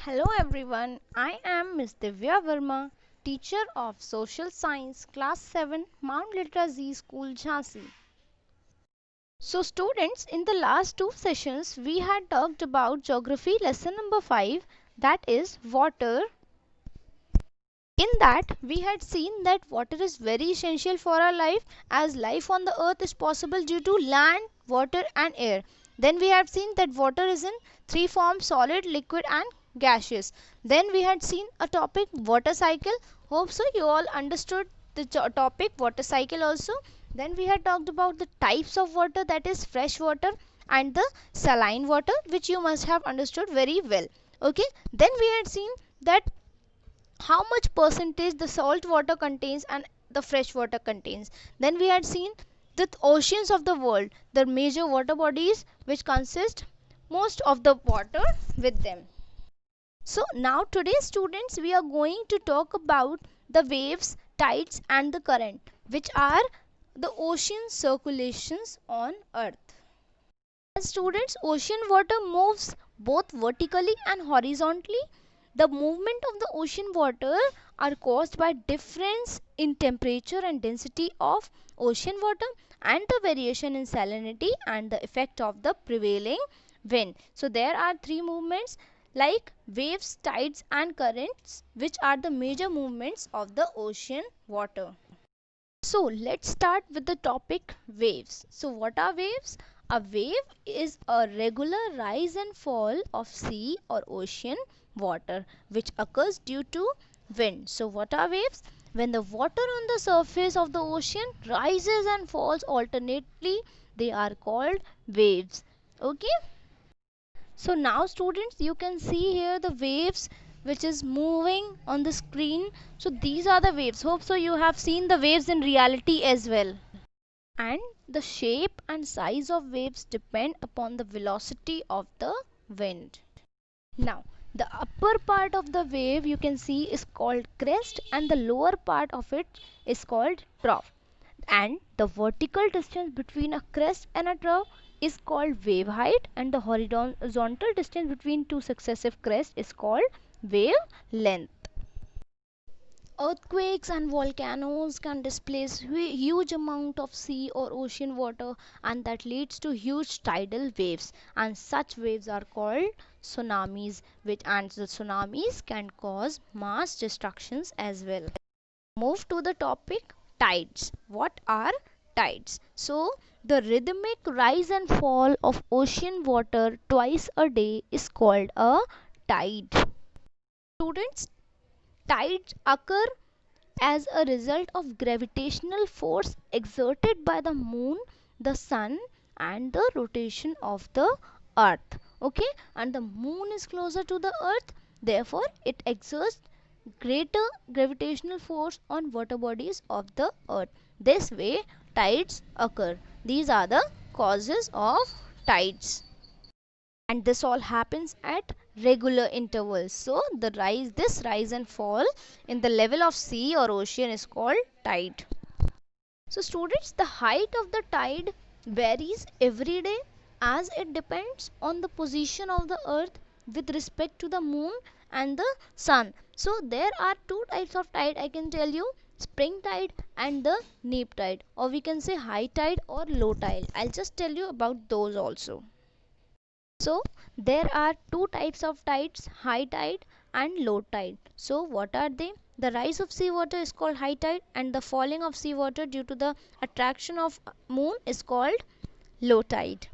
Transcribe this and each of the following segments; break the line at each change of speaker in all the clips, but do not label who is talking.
Hello everyone, I am Miss Divya Verma, teacher of Social Science, Class 7, MLZS School Jhansi. So students, in the last two sessions, we had talked about geography lesson number 5, that is water. In that, we had seen that water is very essential for our life, as life on the earth is possible due to land, water and air. Then we have seen that water is in three forms: solid, liquid and gaseous. Then we had seen a topic, water cycle. Hope so you all understood the topic water cycle also. Then we had talked about the types of water, that is fresh water and the saline water, which you must have understood very well. Okay, then we had seen that how much percentage the salt water contains and the fresh water contains. Then we had seen the oceans of the world, the major water bodies which consist most of the water with them. So now today students, we are going to talk about the waves, tides and the current, which are the ocean circulations on earth. As students, ocean water moves both vertically and horizontally. The movement of the ocean water are caused by difference in temperature and density of ocean water and the variation in salinity and the effect of the prevailing wind. So there are three movements like waves, tides and currents, which are the major movements of the ocean water. So let's start with the topic waves. So what are waves? A wave is a regular rise and fall of sea or ocean water which occurs due to wind. So what are waves? When the water on the surface of the ocean rises and falls alternately, they are called waves. Okay. So now students, you can see here the waves which is moving on the screen. So these are the waves. Hope so you have seen the waves in reality as well. And the shape and size of waves depend upon the velocity of the wind. Now the upper part of the wave you can see is called crest and the lower part of it is called trough. And the vertical distance between a crest and a trough is called wave height, and the horizontal distance between two successive crests is called wave length. Earthquakes and volcanoes can displace huge amount of sea or ocean water, and that leads to huge tidal waves, and such waves are called tsunamis, and the tsunamis can cause mass destructions as well. Move to the topic tides. What are tides? So the rhythmic rise and fall of ocean water twice a day is called a tide. Students, tides occur as a result of gravitational force exerted by the moon, the sun and the rotation of the earth. Okay, and the moon is closer to the earth, therefore it exerts greater gravitational force on water bodies of the earth. This way tides occur. These are the causes of tides, and this all happens at regular intervals. So this rise and fall in the level of sea or ocean is called tide. So students, the height of the tide varies every day as it depends on the position of the earth with respect to the moon and the sun. So there are two types of tide, I can tell you: spring tide and the neap tide, or we can say high tide or low tide. I'll just tell you about those also. So there are two types of tides, high tide and low tide. So what are they? The rise of seawater is called high tide, and the falling of seawater due to the attraction of moon is called low tide.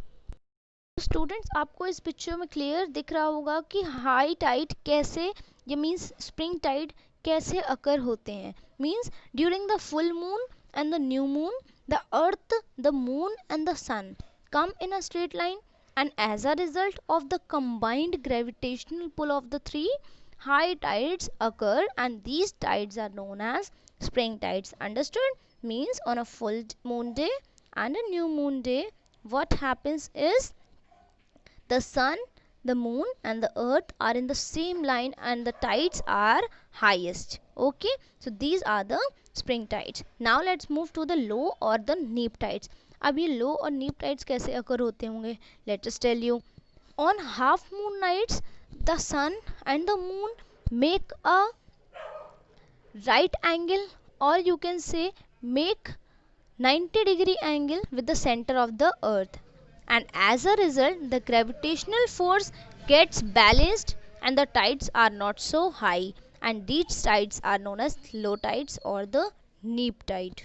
Students, आपको इस picture में clear दिख रहा होगा कि high Tide कैसे, ये means spring Tide कैसे अकर होते हैं. Means during the full moon and the new moon, the earth, the moon and the sun come in a straight line, and as a result of the combined gravitational pull of the three, high tides occur, and these tides are known as spring tides. Understood? Means on a full moon day and a new moon day, what happens is the sun, the moon and the earth are in the same line and the tides are highest. Okay, so these are the spring tides. Now let's move to the low or the neap tides. अब ये लो और नीप tides कैसे occur होते होंगे, let us tell you. On half moon nights, the sun and the moon make a right angle, or you can say make 90-degree angle with the center of the earth, and as a result the gravitational force gets balanced and the tides are not so high, and these tides are known as low tides or the neap tide,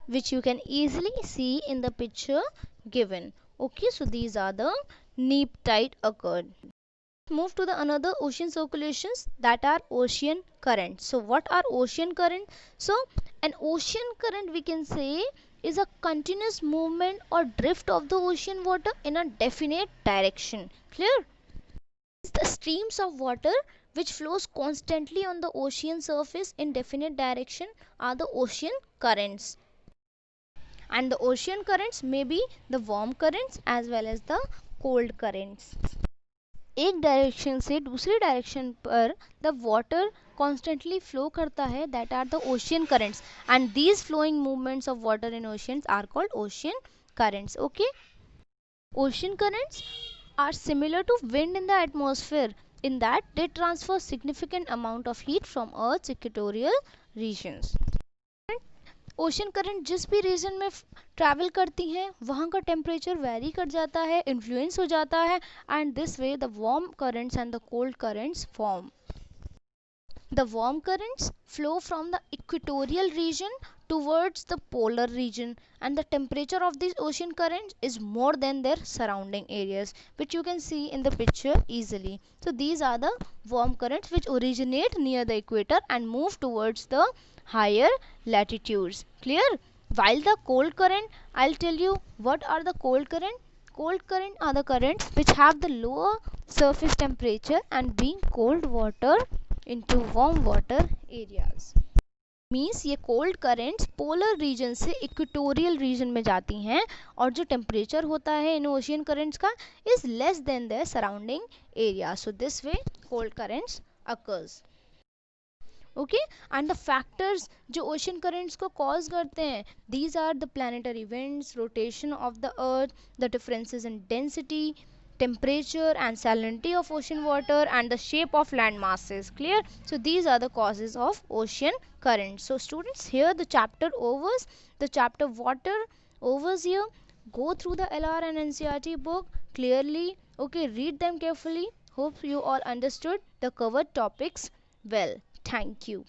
which you can easily see in the picture given. Okay, so these are the neap tide occurred. Move to the another ocean circulations, that are ocean currents. So what are ocean current? So an ocean current, we can say, is a continuous movement or drift of the ocean water in a definite direction. Clear? It's the streams of water which flows constantly on the ocean surface in definite direction are the ocean currents. And the ocean currents may be the warm currents as well as the cold currents. एक direction से दूसरी direction पर the water constantly flow करता है, that are the ocean currents, and these flowing movements of water in oceans are called ocean currents. Okay, ocean currents are similar to wind in the atmosphere in that they transfer significant amount of heat from Earth's equatorial regions. Ocean current जिस भी reason में travel करती हैं वहाँ का temperature vary कर जाता है, इन्फ्लुएंस हो जाता है, and this way the warm currents and the cold currents form. The warm currents flow from the equatorial region towards the polar region, and the temperature of these ocean currents is more than their surrounding areas, which you can see in the picture easily. So these are the warm currents which originate near the equator and move towards the higher latitudes. Clear? While the cold current, I'll tell you what are the cold current. Cold current are the currents which have the lower surface temperature and bring cold water into warm water areas. Means ये cold currents polar region से equatorial region में जाती हैं, और जो temperature होता है in ocean currents का is less than their surrounding area. So this way cold currents occurs. Okay, and the factors जो ओशन करेंट्स को कॉज करते हैं, these are the planetary winds, rotation of the earth, the differences in density, temperature and salinity of ocean water, and the shape of land masses. Clear? So these are the causes of ocean currents. So students, here the chapter overs, the chapter water overs here. Go through the LR and NCERT book clearly. Okay, read them carefully. Hope you all understood the covered topics well. Thank you.